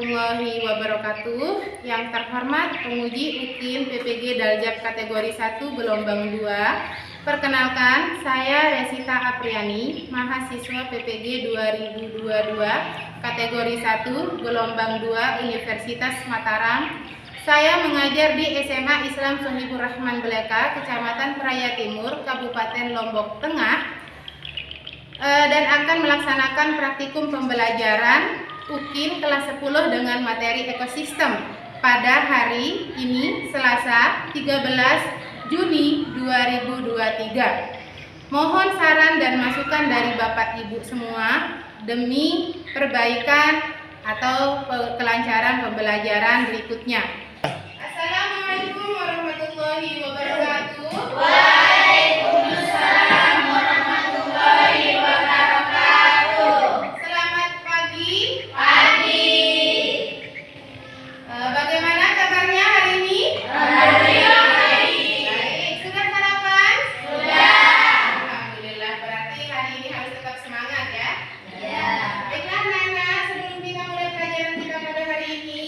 warahmatullahi wabarakatuh. Yang terhormat penguji UKIN PPG Daljab kategori 1 gelombang 2. Perkenalkan, saya Resita Apriani, mahasiswa PPG 2022 kategori 1 gelombang 2 Universitas Mataram. Saya mengajar di SMA Islam Sohibur Rahman Beleka, Kecamatan Praia Timur, Kabupaten Lombok Tengah, dan akan melaksanakan praktikum pembelajaran UKIN kelas 10 dengan materi ekosistem pada hari ini Selasa 13 Juni 2023. Mohon saran dan masukan dari Bapak Ibu semua demi perbaikan atau kelancaran pembelajaran berikutnya. Assalamualaikum warahmatullahi wabarakatuh. Waalaikumsalam warahmatullahi wabarakatuh. Selamat pagi. Bagaimana kabarnya hari ini? Baik. Sudah sarapan? Sudah. Alhamdulillah, berarti hari ini harus tetap semangat ya. Ya. Baiklah Nana, sebelum kita mulai pelajaran kita pada hari ini,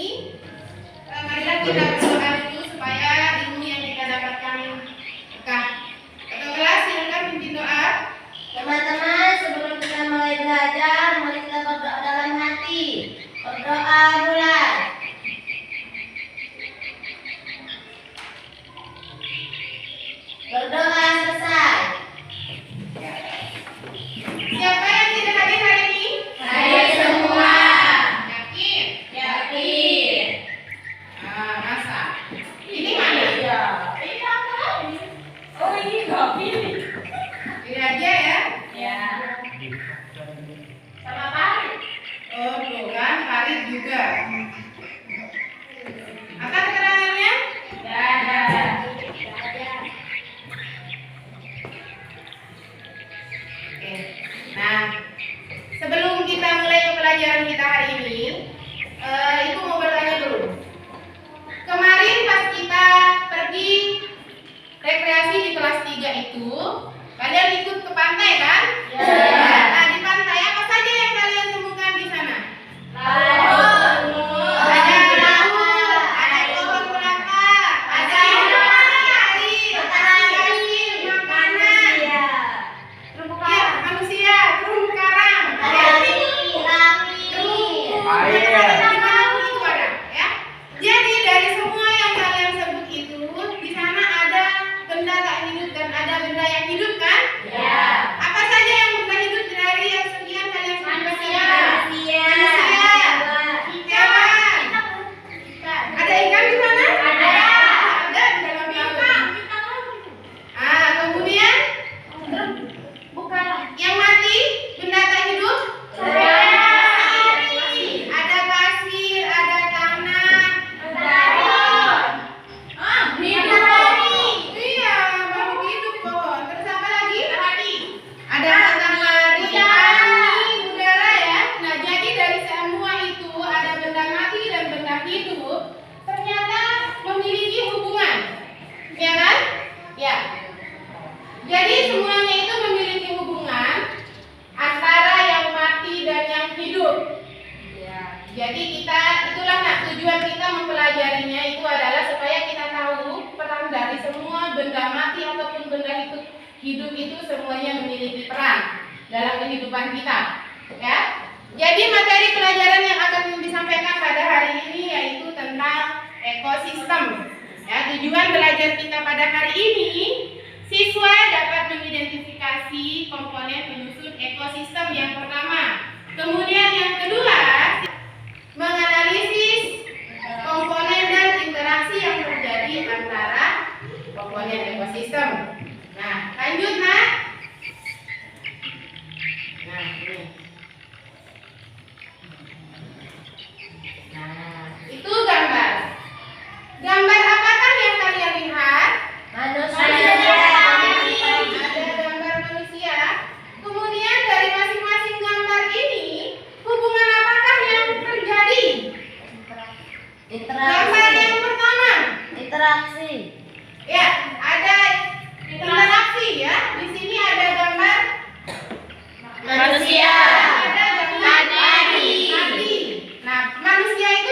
marilah kita berdoa dulu supaya ilmu yang kita dapatkan berkah. Ketua kelas silakan pimpin doa. Teman-teman, sebelum kita mulai belajar, mari kita berdoa dalam hati. Berdoa mulai. Berdoa selesai. Siapa yang tidak hadir hari ini? Hadir semua. Yakin? Yakin. Masa? Ini mana? Ini apa? Oh, ini nggak pilih. Pilih aja ya. Ya. Sama Pak. Oh, bukan, Farid juga. Akan keterangannya? Ya, ada. Oke. Nah, sebelum kita mulai ke pelajaran kita hari ini, Ibu mau bertanya dulu. Kemarin pas kita pergi rekreasi di kelas 3 itu, kalian ikut ke pantai kan? Ya. Nah, di pantai apa saja yang kalian temukan di sana? Laut. Ada laut, ada pohon kelapa, ada air, asin, makanan, Ya. ya, manusia, terumbu karang, Ada terumbu, Air. dimanapun itu ada, ya. Jadi dari semua yang kalian sebut itu, di sana ada benda tak hidup dan ada benda yang hidup kan? Ya. Apa saja yang benda hidup dari yang sekian kalian sebutkan? Manusia. Hewan. Ada ikan di sana? Ada. Ada di dalam laut. Kemudian yang mati, benda tak hidup? Ada pasir, ada tanah. Iya, makhluk hidup pohon. Terus apa lagi? Ada matahari, angin, udara ya. Nah, jadi dari semua itu ada benda mati dan benda hidup ternyata memiliki hubungan. Ya kan? Ya. Jadi semuanya itu memiliki hubungan antara yang mati dan yang hidup. Jadi itulah tujuan kita mempelajarinya itu adalah supaya kita tahu peran dari semua benda mati ataupun benda hidup itu semuanya memiliki peran dalam kehidupan kita. Ya. Jadi materi pelajaran yang akan disampaikan pada hari ini yaitu tentang ekosistem. Ya, tujuan belajar kita pada hari ini, siswa dapat mengidentifikasi komponen penyusun ekosistem yang pertama. Kemudian yang kedua, menganalisis komponen dan interaksi yang terjadi antara komponen ekosistem. Nah, lanjut Nak. Nah, ini. Nah, itu gambar. Gambar apakah yang kalian lihat? Manusia. Ada gambar manusia. Kemudian dari masing-masing gambar ini, hubungan apakah yang terjadi? Gambar yang pertama. Interaksi. Ya, ada interaksi ya. Di sini ada gambar Manusia. ada gambar Matahari. mati. Nah, manusia itu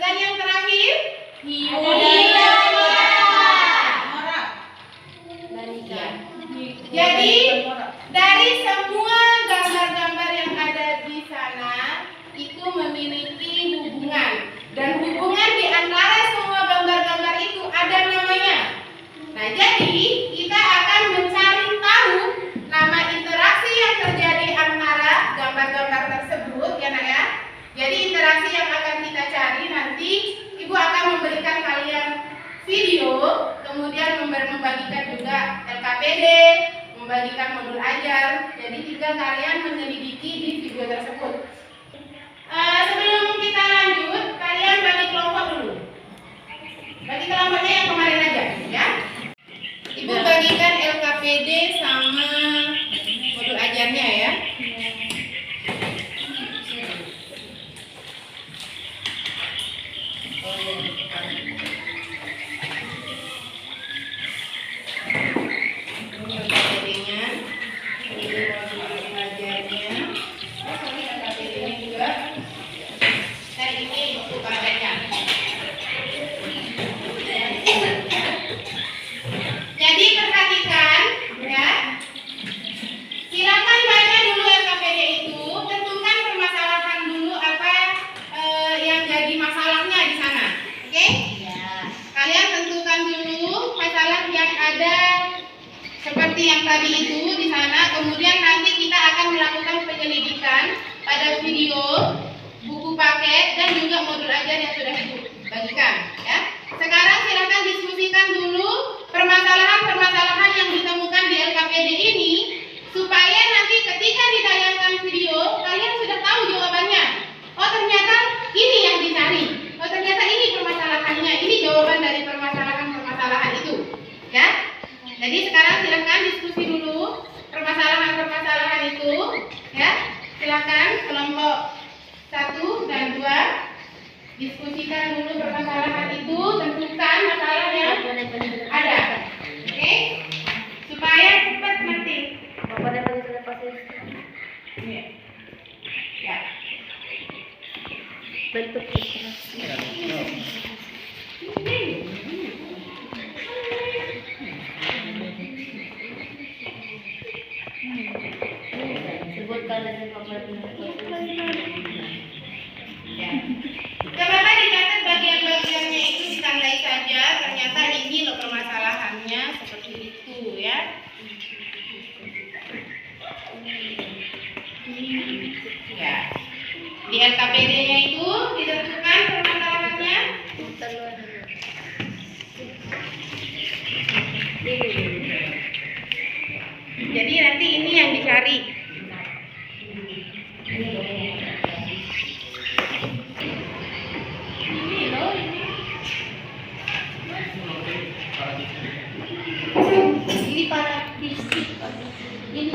Dan yang terakhir, jadi dari semua gambar-gambar yang ada di sana itu memiliki hubungan, dan hubungan di antara semua gambar-gambar itu ada namanya. Nah, jadi kita akan mencari tahu nama interaksi yang terjadi antara gambar-gambar tersebut, ya Nak ya. Jadi interaksi yang akan kita cari nanti, Ibu akan memberikan kalian video, kemudian membagikan juga LKPD, membagikan modul ajar. Jadi tinggal kalian menyelidiki di video tersebut. Sebelum kita lanjut, kalian bagi kelompok dulu. Bagi kelompoknya yang kemarin aja, ya. Ibu bagikan LKPD sama modul ajarnya ya. Jadi perhatikan ya. Silakan baca dulu LKPD itu, tentukan permasalahan dulu apa yang jadi masalahnya di sana. Oke? Ya. Kalian tentukan dulu masalah yang ada seperti yang tadi itu di sana, kemudian nanti kita akan melakukan penyelidikan pada video, buku paket dan juga modul ajar yang sudah Ibu bagikan ya. Sekarang silakan diskusikan dulu permasalahan-permasalahan yang ditemukan di LKPD ini, supaya nanti ketika ditayangkan video kalian sudah tahu jawabannya. Oh, ternyata ini yang dicari. Oh, ternyata ini permasalahannya. Ini jawaban dari permasalahan-permasalahan itu ya. Jadi sekarang silakan diskusi dulu permasalahan-permasalahan itu ya. Silakan kelompok 1 dan 2 diskusikan dulu permasalahan itu, tentukan masalah yang ada. Oke? Supaya cepat nanti. Iya. Ya. Bentuk sebutkan dari Ya. Coba dicatat bagian-bagiannya itu, ditandai saja. Ternyata ini loh permasalahannya seperti itu ya. Ya. Di LKPD-nya itu ditentukan permasalahannya. Jadi nanti ini yang dicari. Ini loh, ini. ini para fisik. Ini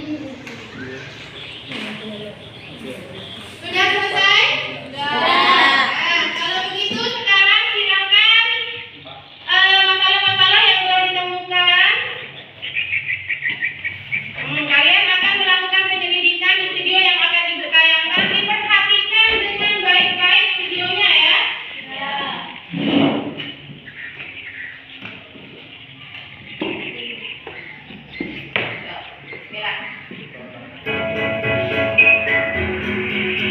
Sudah selesai? Nah, kalau begitu sekarang silakan masalah-masalah yang telah ditemukan. Kalian akan melakukan penyelidikan di video yang akan Ibu tayangkan. Diperhatikan dengan baik-baik videonya ya. Bella.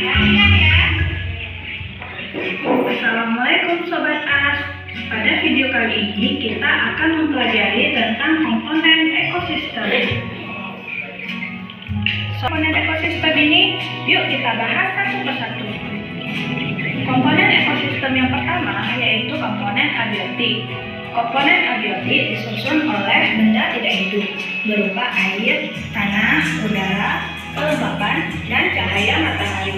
Perhatikan ya. Assalamualaikum Sobat AS. Pada video kali ini kita akan mempelajari tentang komponen ekosistem. Komponen ekosistem ini yuk kita bahas satu persatu. Komponen ekosistem yang pertama yaitu komponen abiotik. Komponen abiotik disusun oleh benda tidak hidup berupa air, tanah, udara, kelembapan, dan cahaya matahari.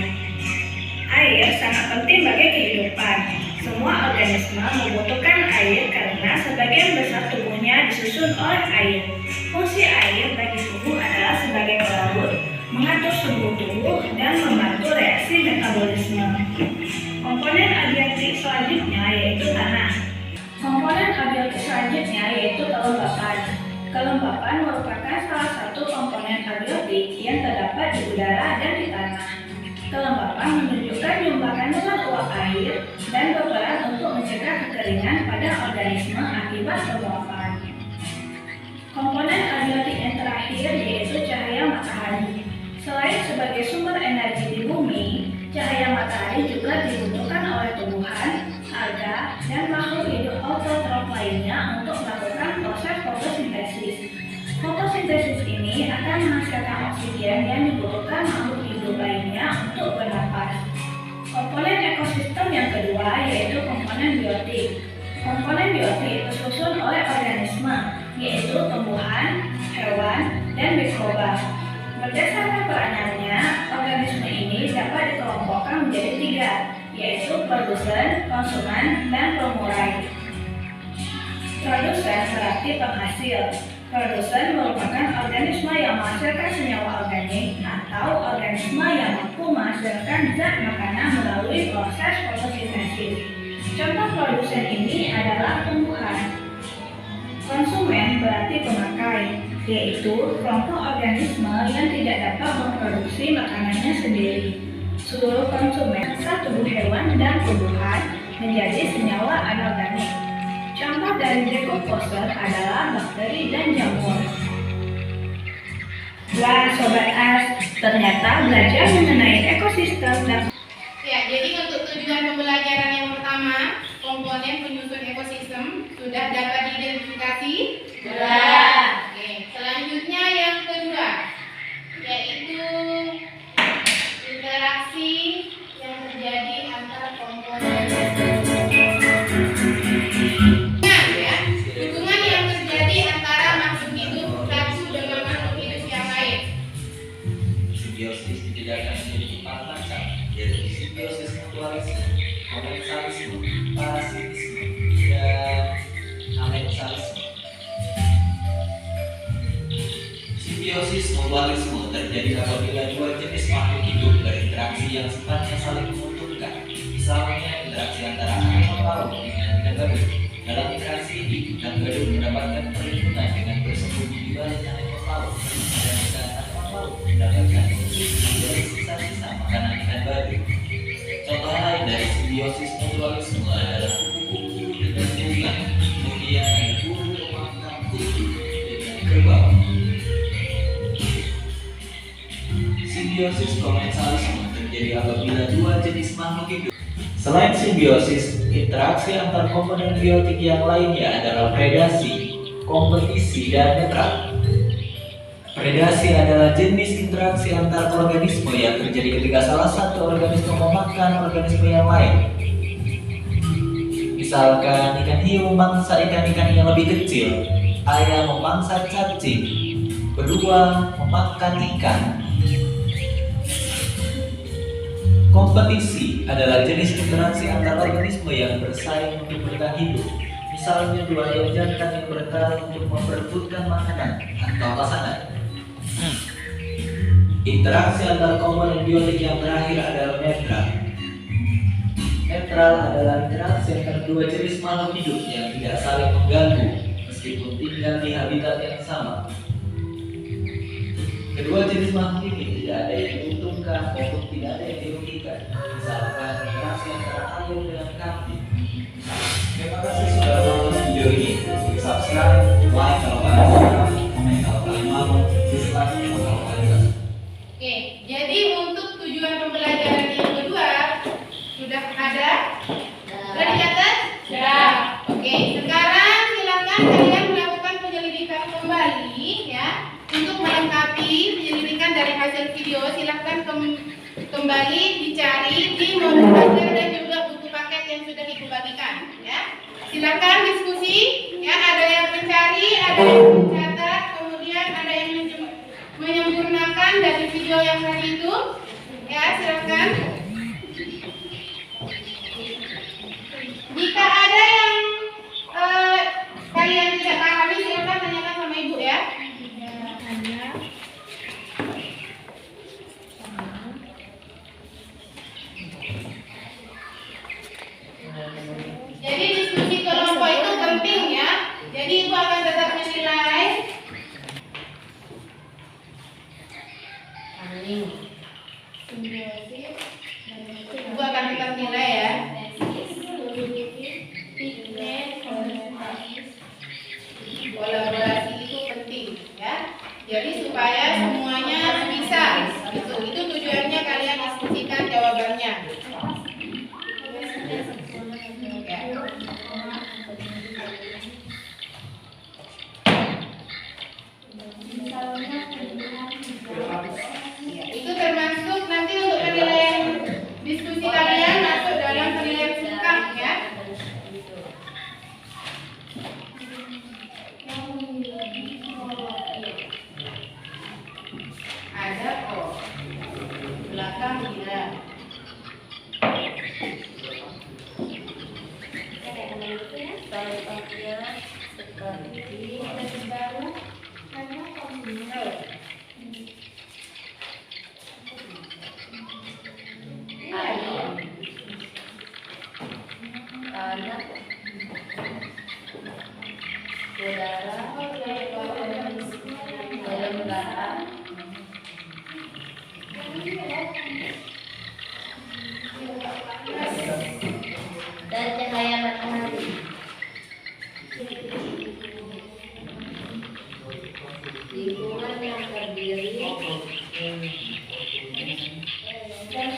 Air sangat penting bagi kehidupan. Semua organisme membutuhkan air karena sebagian besar tubuhnya disusun oleh air. Fungsi air bagi tubuh adalah sebagai pelarut, mengatur suhu tubuh, dan membantu reaksi metabolisme. Komponen abiotik selanjutnya yaitu tanah. Komponen abiotik selanjutnya yaitu kelembapan. Kelembapan merupakan salah satu komponen abiotik yang terdapat di udara dan di tanah. Kelembapan menunjukkan jumlah kandungan uap air dan berperan untuk Komponen biotik tersusun oleh organisme, yaitu tumbuhan, hewan, dan mikroba. Berdasarkan peranannya, organisme ini dapat dikelompokkan menjadi 3, yaitu produsen, konsumen, dan pemurai. Produsen berarti penghasil. Produsen merupakan organisme yang menghasilkan senyawa organik atau organisme yang mampu menghasilkan zat makanan melalui proses fotosintesis. Contoh produsen ini adalah tumbuhan. Konsumen berarti pemakai, yaitu kelompok organisme yang tidak dapat memproduksi makanannya sendiri. Seluruh konsumen serta tubuh hewan dan tumbuhan menjadi senyawa anorganik. Contoh dari dekomposer adalah bakteri dan jamur. Wah, Sobat Ars, ternyata belajar mengenai ekosistem dan Ya, jadi untuk tujuan pembelajaran yang pertama, komponen penyusun ekosistem sudah dapat diidentifikasi? Sudah. Oke, selanjutnya yang kedua, yaitu interaksi yang terjadi antara komponen. Ingat ya, hubungan yang terjadi antara makhluk hidup satu dengan makhluk hidup yang lain. Simbiosis tidak akan menjadi 4 macam, yaitu simbiosis mutualisme, komensalisme, parasitisme, dan amensalisme. Simbiosis mutualisme terjadi apabila 2 jenis makhluk hidup berinteraksi yang sifatnya saling menguntungkan. Misalnya interaksi antara animal laut dengan ikan badut. Dalam interaksi ini, ikan badut mendapatkan perlindungan dengan bersembunyi di balik animal laut, dan ikan animal laut mendapatkan dari sisa-sisa makanan ikan badut. Contoh lain dari simbiosis mutualisme adalah kupu-kupu dengan bunga, kemudian ada burung pemangkang kutu dengan kerbau. Simbiosis komensalisme terjadi apabila 2 jenis makhluk hidup. Selain simbiosis, interaksi antar komponen biotik yang lainnya adalah predasi, kompetisi, dan netral. Predasi adalah jenis interaksi antar organisme yang terjadi ketika salah satu organisme memakan organisme yang lain. Misalkan ikan hiu memangsa ikan-ikan yang lebih kecil, ayam memangsa cacing, beruang memakan ikan. Kompetisi adalah jenis interaksi antar organisme yang bersaing untuk bertahan hidup. Misalnya 2 ayam jantan yang bertarung untuk memperebutkan makanan atau pasangan. Interaksi antar komponen biotik yang terakhir adalah netral. Netral adalah interaksi antara 2 jenis makhluk hidup yang tidak saling mengganggu meskipun tinggal di habitat yang sama. Kedua jenis makhluk ini tidak ada yang diuntungkan maupun tidak ada yang dirugikan. Misalkan interaksi antara ayam dengan kambing. Terima kasih sudah menonton video ini. Subscribe, like kalau kalian suka, komen kalau kalian mau, dislike kalau kalian tidak. Oke, jadi untuk tujuan pembelajaran yang kedua sudah ada? Sudah dicatat? Sudah. Oke, sekarang silakan kalian melakukan penyelidikan kembali ya. Untuk melengkapi penyelidikan dari hasil video, silakan kembali dicari di modul belajar dan juga buku paket yang sudah ibu bagikan ya. Silakan diskusi ya, ada yang mencari, ada yang mencatat, kemudian ada yang menyempurnakan dari video yang tadi itu ya, silakan. Jika ada yang kalian tidak pahami, silakan tanyakan sama ibu ya. Jadi diskusi kelompok itu penting ya. Jadi ibu akan tetap menilai. Simbiosis contohnya seperti anak, udara, dalam kata, dan cahaya matahari. Lingkungan yang terdiri dan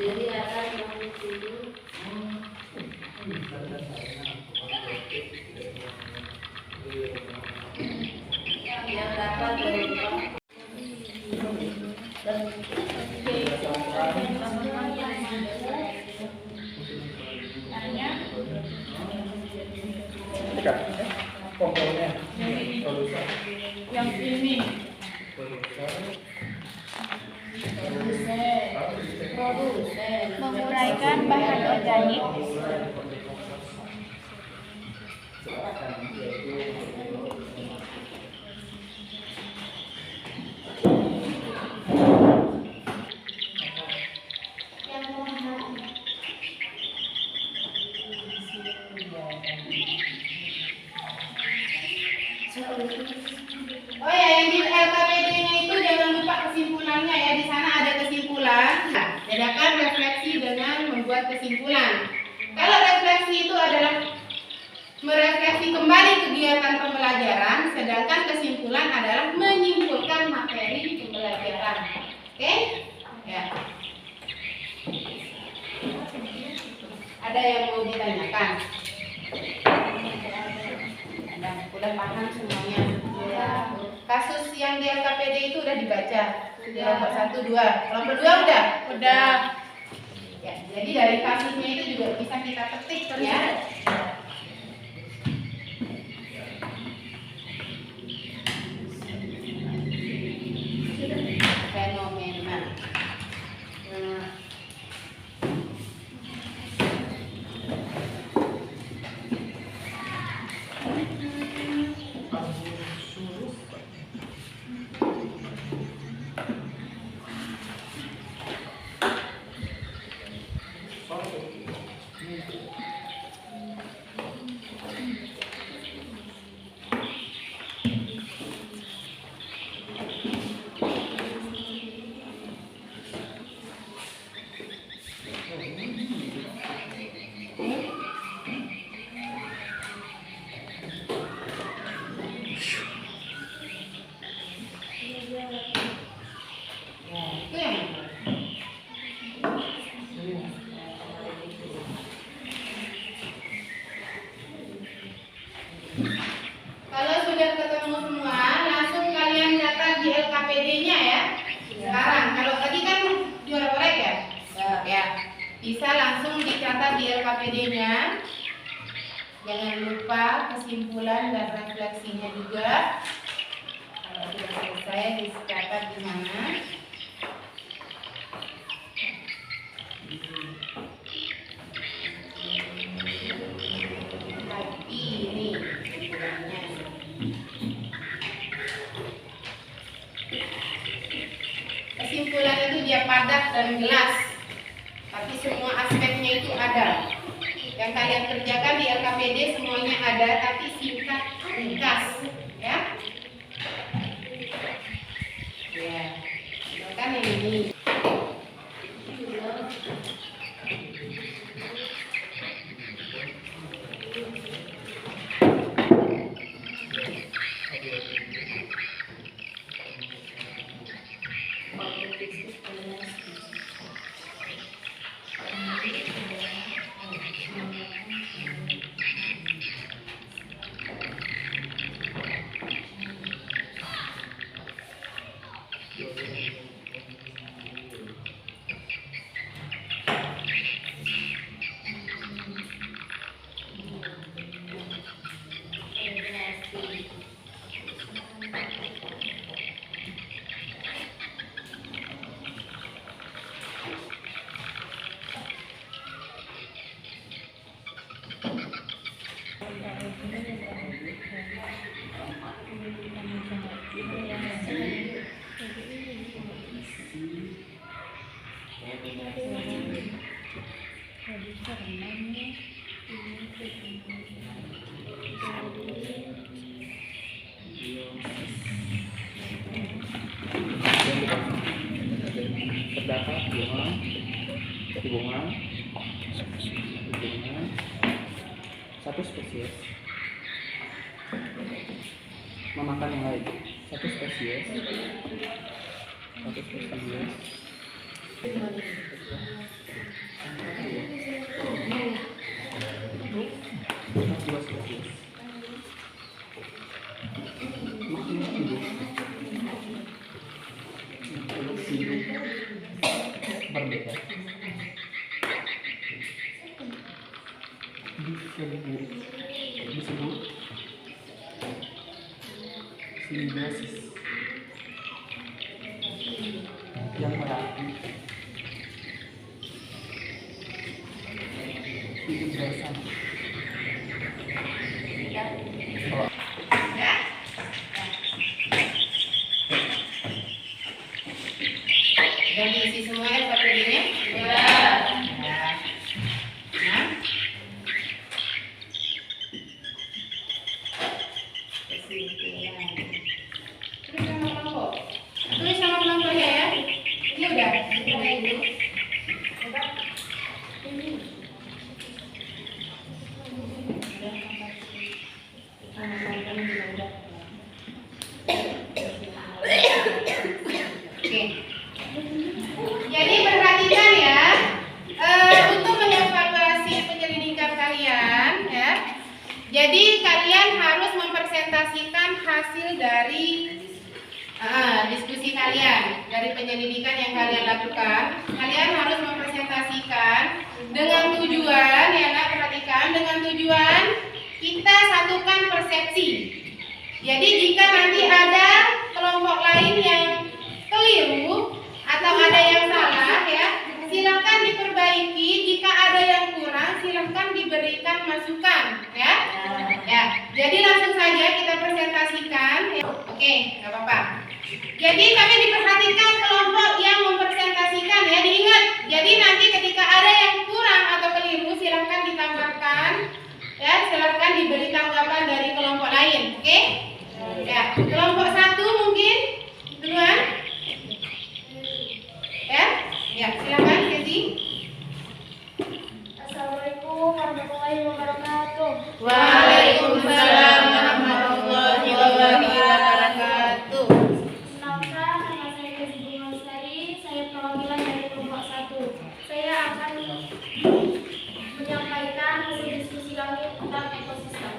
diri akan mengikuti yang dapat berupa komponen Yang ini menguraikan bahan organik. Oh ya, yang di LKPD-nya itu jangan lupa kesimpulannya ya. Di sana ada kesimpulan. Bedakan refleksi dengan membuat kesimpulan. Kalau refleksi itu adalah merefleksi kembali kegiatan pembelajaran, sedangkan kesimpulan adalah menyimpulkan materi pembelajaran. Oke? Ya. Ada yang mau ditanyakan? Udah paham semuanya? Ya. Kasus yang di LKPD itu udah dibaca? Kelompok 1, 2. Kelompok 2 udah? Udah. Ya, jadi dari kasusnya itu juga bisa kita petik ya. Fenomena. Itu yang kalau sudah ketemu semua, langsung kalian catat di LKPD-nya ya. Sekarang, kalau tadi kan diorek ya? Ya. Bisa langsung dicatat di LKPD-nya. Jangan lupa kesimpulan dan refleksinya juga. Kalau sudah selesai, dicatat di mana? Tapi ini kesimpulannya. Kesimpulan itu dia padat dan jelas, tapi semua aspeknya itu ada. Yang kalian kerjakan di LKPD semuanya ada, tapi singkat, ringkas, ya. Ya, kan ini. apa? Bunga. Bunga. Satu spesies. Memakan yang lain. Satu spesies. Dua spesies. Makhluk hidup. Berbeda. Disebut simbiosis yang berarti hidup bersama. Dan diisi semua LKPD-nya? Ya. Tulis nama kelompoknya ya. Ini udah. Oke. Jadi perhatikan ya, untuk mengevaluasi penyelidikan kalian ya. Jadi kalian harus mempresentasikan hasil dari diskusi kalian, dari penyelidikan yang kalian lakukan. Kalian harus mempresentasikan dengan tujuan, ya nak, perhatikan, dengan tujuan kita satukan persepsi. Jadi jika nanti ada kelompok lain yang keliru atau ada yang salah ya, silakan diperbaiki. Jika ada yang kurang, silakan diberikan masukan ya. Ya, jadi langsung saja kita presentasikan. Oke, nggak apa-apa. Jadi kami diperhatikan kelompok yang mempresentasikan ya, diingat. Jadi nanti ketika ada yang kurang atau keliru, silakan ditambahkan ya, silakan diberi tanggapan dari kelompok lain. Oke? Ya, kelompok satu mungkin duluan. Ya, ya silakan Keti. Assalamualaikum warahmatullahi wabarakatuh. Waalaikumsalam warahmatullahi wabarakatuh. Kenalkan, nama saya Kezi Bunga Lestari. Saya perwakilan dari kelompok 1. Saya akan menyampaikan hasil diskusi kami tentang ekosistem.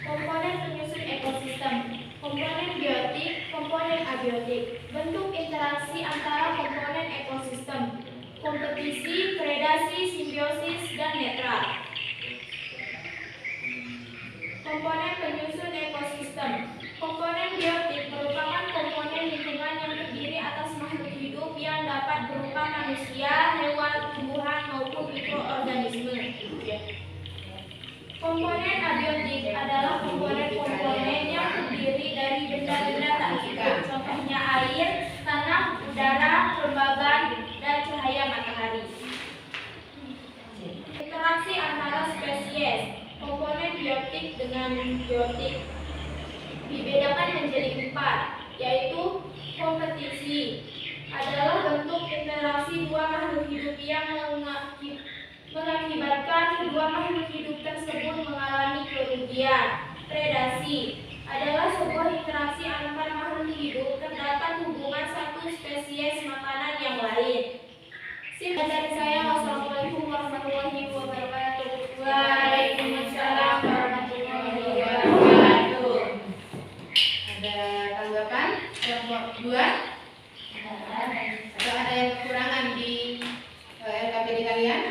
Komponen penyusun ekosistem, komponen biotik, komponen abiotik, bentuk interaksi antara komponen ekosistem, kompetisi, predasi, simbiosis, dan netral. Komponen penyusun ekosistem, komponen biotik merupakan komponen lingkungan yang terdiri atas makhluk hidup yang dapat berupa manusia, hewan, tumbuhan, maupun mikroorganisme. Komponen abiotik adalah komponen-komponen yang terdiri dari benda-benda tak hidup, contohnya air, tanah, udara, kelembaban, dan cahaya matahari. Interaksi antara spesies, komponen biotik dengan biotik dibedakan menjadi 4, yaitu kompetisi adalah bentuk interaksi dua makhluk hidup yang mengakibatkan kedua makhluk hidup tersebut mengalami kerugian. Predasi adalah sebuah interaksi antar makhluk hidup terdapat hubungan satu spesies makanan yang lain. Sekian dari saya. Wassalamualaikum warahmatullahi wabarakatuh. Waalaikumsalam warahmatullahi wabarakatuh. Ada tanggapan kelompok 2? Atau ada yang kekurangan di LKPD kalian?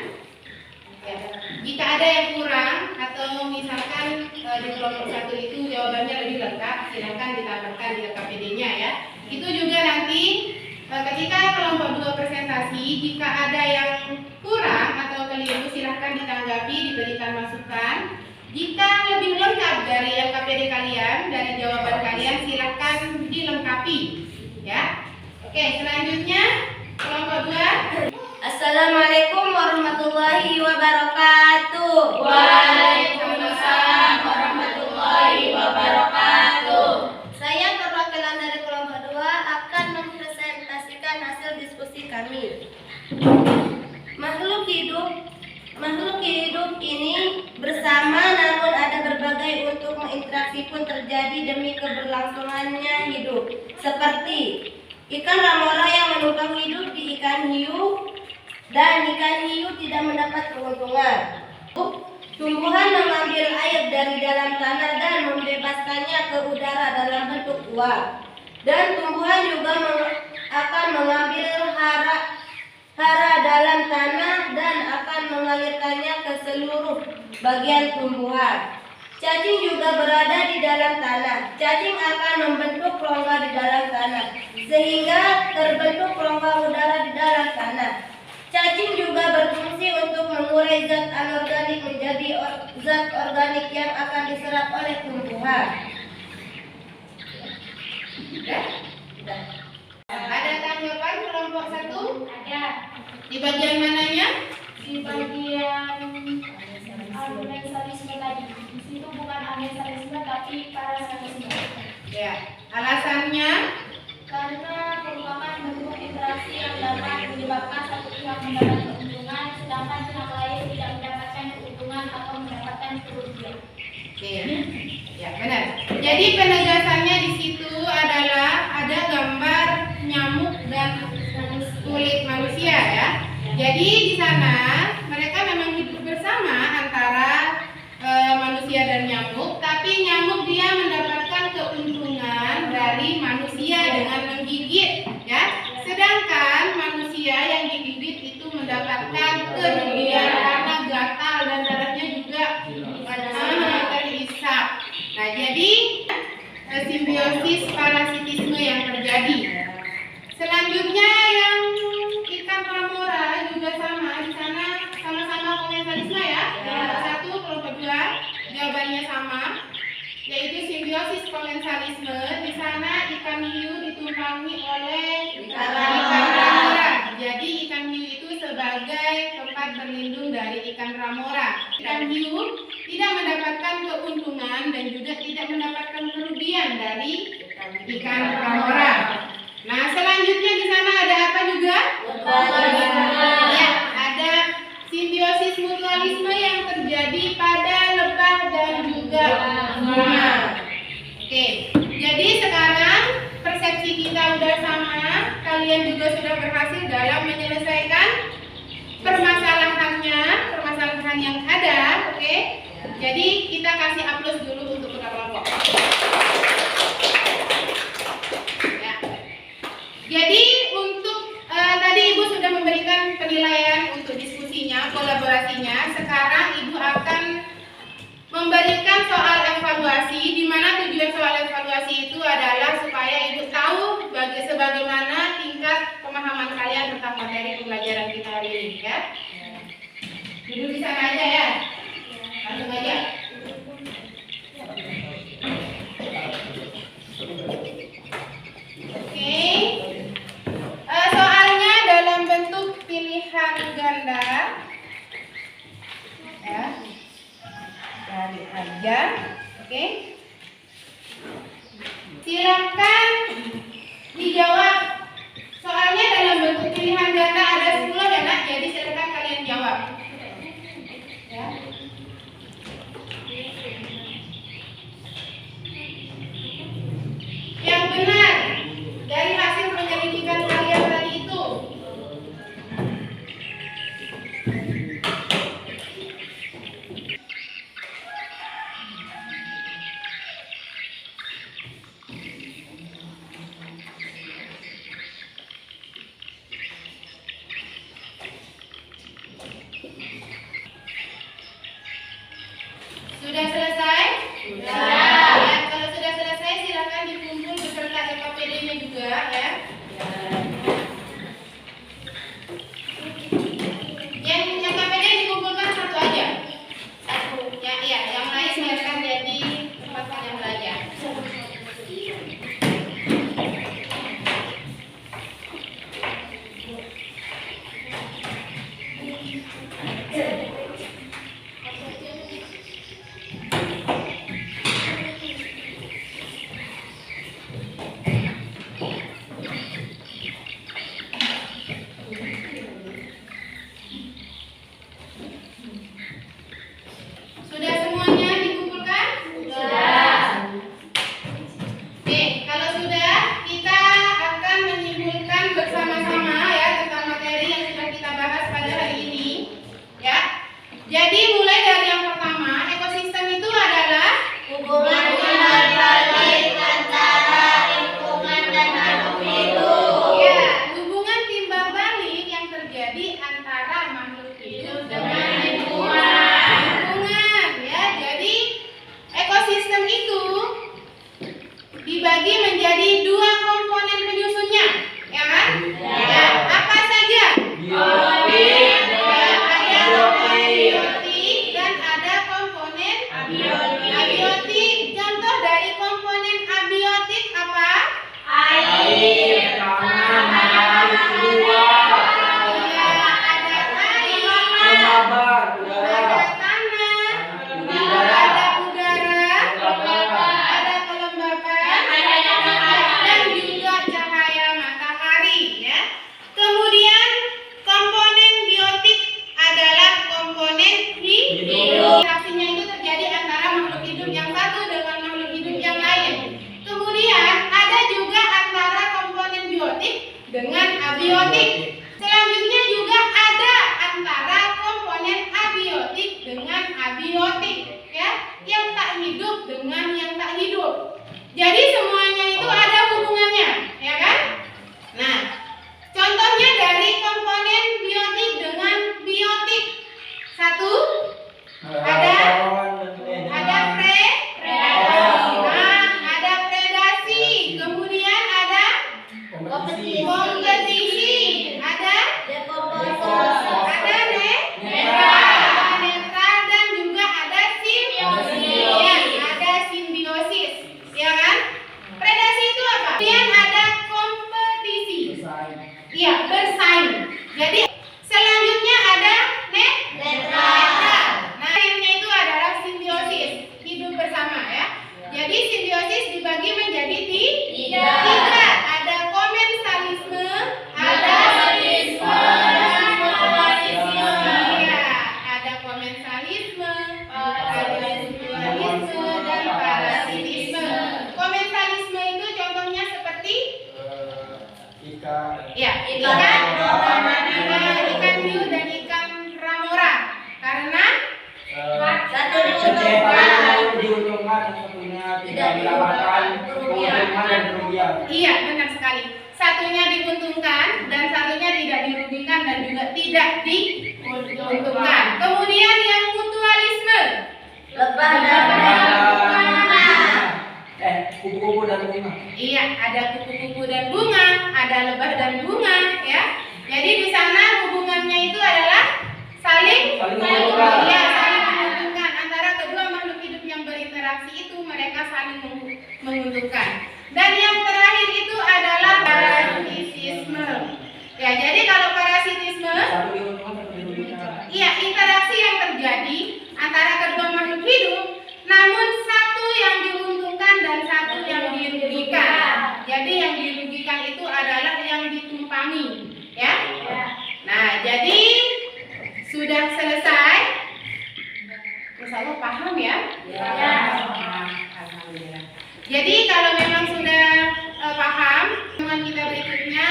Ya. Jika ada yang kurang atau misalkan di kelompok 1 itu jawabannya lebih lengkap, silakan ditambahkan di LKPD-nya ya. Itu juga nanti ketika kelompok 2 presentasi, jika ada yang kurang atau keliru, silahkan ditanggapi, diberikan masukan. Jika lebih lengkap dari LKPD kalian, dari jawaban kalian, silahkan dilengkapi ya. Oke, selanjutnya kelompok 2. Assalamualaikum warahmatullahi wabarakatuh. Waalaikumsalam warahmatullahi wabarakatuh. Saya perwakilan dari kelompok 2 akan mempresentasikan kami. Makhluk hidup ini bersama, namun ada berbagai untuk interaksi pun terjadi demi keberlangsungannya hidup. Seperti ikan ramora yang menumpang hidup di ikan hiu, dan ikan hiu tidak mendapat keuntungan. Tumbuhan mengambil air dari dalam tanah dan membebaskannya ke udara dalam bentuk uap. Dan tumbuhan juga akan mengambil hara dalam tanah dan akan mengalirkannya ke seluruh bagian tumbuhan. Cacing juga berada di dalam tanah. Cacing akan membentuk rongga di dalam tanah, sehingga terbentuk rongga udara di dalam tanah. Cacing juga berfungsi untuk mengurai zat anorganik menjadi zat organik yang akan diserap oleh tumbuhan. Ada tanggapan kelompok 1? Ada Di bagian mananya? di bagian amensalisme tadi. Di situ bukan amensalisme tapi parasalisme. Ya. Alasannya? Karena merupakan bentuk interaksi yang dapat menyebabkan satu pihak mendapat keuntungan, sedangkan pihak lain tidak mendapatkan keuntungan atau mendapatkan kerugian. Oke. Ya, benar. Jadi penegasannya di situ adalah ada gambar nyamuk dan kulit manusia ya. Jadi di sana mereka memang hidup bersama antara manusia dan nyamuk, tapi nyamuk dia mendapatkan keuntungan dari manusia dengan menggigit ya. Sedangkan manusia yang digigit itu mendapatkan kerugian karena gatal dan darahnya juga terhisap. Nah, jadi simbiosis parasitisme yang terjadi. Selanjutnya yang ikan ramora juga sama, di sana sama-sama komensalisme ya. Kelompok 1, kelompok 2 jawabannya sama, yaitu simbiosis komensalisme. Di sana ikan hiu ditumpangi oleh ikan ramora. Jadi ikan hiu itu sebagai tempat berlindung dari ikan ramora. Ikan hiu tidak mendapatkan keuntungan dan juga tidak mendapatkan kerugian dari ikan ramora. Nah, selanjutnya di sana ada apa juga? Ya, ada simbiosis mutualisme yang terjadi pada lebah dan juga bunga. Oke, jadi sekarang persepsi kita udah sama, kalian juga sudah berhasil dalam menyelesaikan permasalahan yang ada, oke? Jadi kita kasih aplaus dulu untuk kedua kelompok. Ya. Jadi untuk tadi Ibu sudah memberikan penilaian untuk diskusinya, kolaborasinya. Sekarang Ibu akan memberikan soal evaluasi, di mana tujuan soal evaluasi itu adalah supaya Ibu tahu sebagaimana tingkat pemahaman kalian tentang materi pembelajaran kita hari ini ya. Duduk di sana aja ya. Langsung aja. Oke. Soalnya dalam bentuk pilihan ganda. Ya. Cari aja. Oke. Silakan dijawab. Soalnya dalam bentuk pilihan ganda ada 10 ya Nak. Jadi silakan kalian jawab. Ya. Yang benar dari hasil penyelidikan kalian tadi itu. dibagi menjadi dua komponen penyusunnya, ya kan? Ya, apa saja? Biotik. Ada komponen biotik dan ada komponen abiotik. Contoh dari komponen abiotik apa? Air, tanah, matahari, keluar. Ya, ada air, Lembabar, ada udara. tanah, Udara. ada udara, ada kelembapan, dan juga cahaya matahari, ya. Kemudian komponen biotik adalah komponen hidup. Interaksinya itu terjadi antara makhluk hidup yang satu dengan makhluk hidup yang lain. Kemudian ada juga antara komponen biotik dengan abiotik. Selanjutnya juga ada antara komponen abiotik dengan abiotik, ya, yang tak hidup dengan yang tak hidup. Jadi semuanya itu ada hubungannya, ya kan? Nah, contohnya dari komponen biotik dengan biotik. Satu, ada ada predasi, kemudian ada kompetisi, ada netral dan juga ada simbiosis, ya kan? Predasi itu apa? Kemudian ada kompetisi, iya, bersaing. Jadi selanjutnya ada netral. Nah, akhirnya itu adalah simbiosis, hidup bersama, ya. Jadi simbiosis dibagi menjadi tiga. Ada komensalisme, ada iya, ada komensalisme, ada mutualisme dan parasitisme. Komensalisme itu contohnya seperti ya, ikan hiu dan ikan ramora. Karena iya, benar sekali. Satunya diuntungkan dan satunya tidak dirugikan dan juga tidak diuntungkan. Kemudian yang mutualisme. Kupu-kupu dan bunga. Iya, ada kupu-kupu dan bunga, ada lebah dan bunga, ya. Jadi di sana hubungannya itu adalah saling menguntungkan. iya, saling menguntungkan. Antara kedua makhluk hidup yang berinteraksi itu mereka saling menguntungkan. Dan yang terakhir itu adalah parasitisme. Ya, jadi kalau parasitisme, iya, interaksi yang terjadi antara kedua makhluk hidup, namun satu yang diuntungkan dan satu yang dirugikan. Jadi yang dirugikan itu adalah yang ditumpangi, ya. Nah, jadi sudah selesai. Insya Allah paham, ya? Alhamdulillah. Jadi kalau memang sudah paham, teman kita berikutnya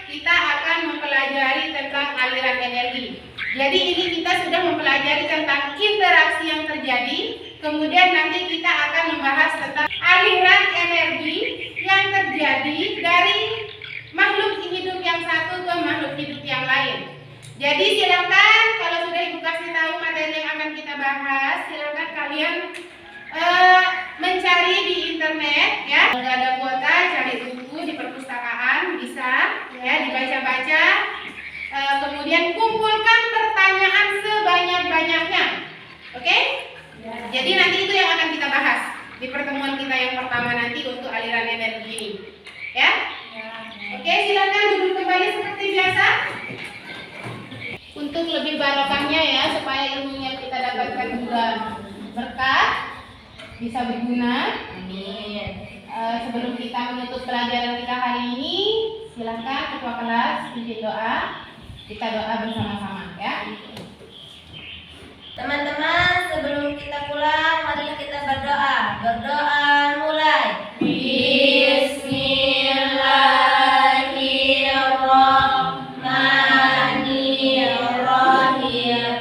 kita akan mempelajari tentang aliran energi. Jadi ini kita sudah mempelajari tentang interaksi yang terjadi. Kemudian nanti kita akan membahas tentang aliran energi yang terjadi dari makhluk hidup yang satu ke makhluk hidup yang lain. Jadi silakan kalau sudah Ibu kasih tahu materi yang akan kita bahas, silakan kalian mencari di internet, ya. Kalau ada kuota, cari buku di perpustakaan bisa, ya, dibaca-baca. Kemudian kumpulkan pertanyaan sebanyak-banyaknya, oke? Jadi nanti itu yang akan kita bahas di pertemuan kita yang pertama nanti untuk aliran energi ini, ya? Oke, silakan duduk kembali seperti biasa. Untuk lebih barokahnya, ya, supaya ilmunya kita dapatkan juga berkah, bisa berguna. Sebelum kita menutup pelajaran kita hari ini, silakan ketua kelas pimpin doa. Kita doa bersama-sama, ya. Teman-teman, sebelum kita pulang, marilah kita berdoa. Berdoa mulai. Bismillahirrahmanirrahim.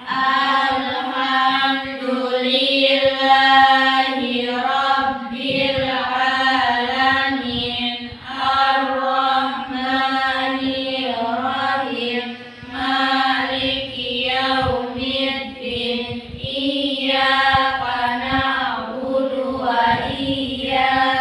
Alhamdulillahi Rabbil alamin. Ar-Rahmanir-Rahim. Maliki yaumiddin. Iyyaka na'budu wa iyyaka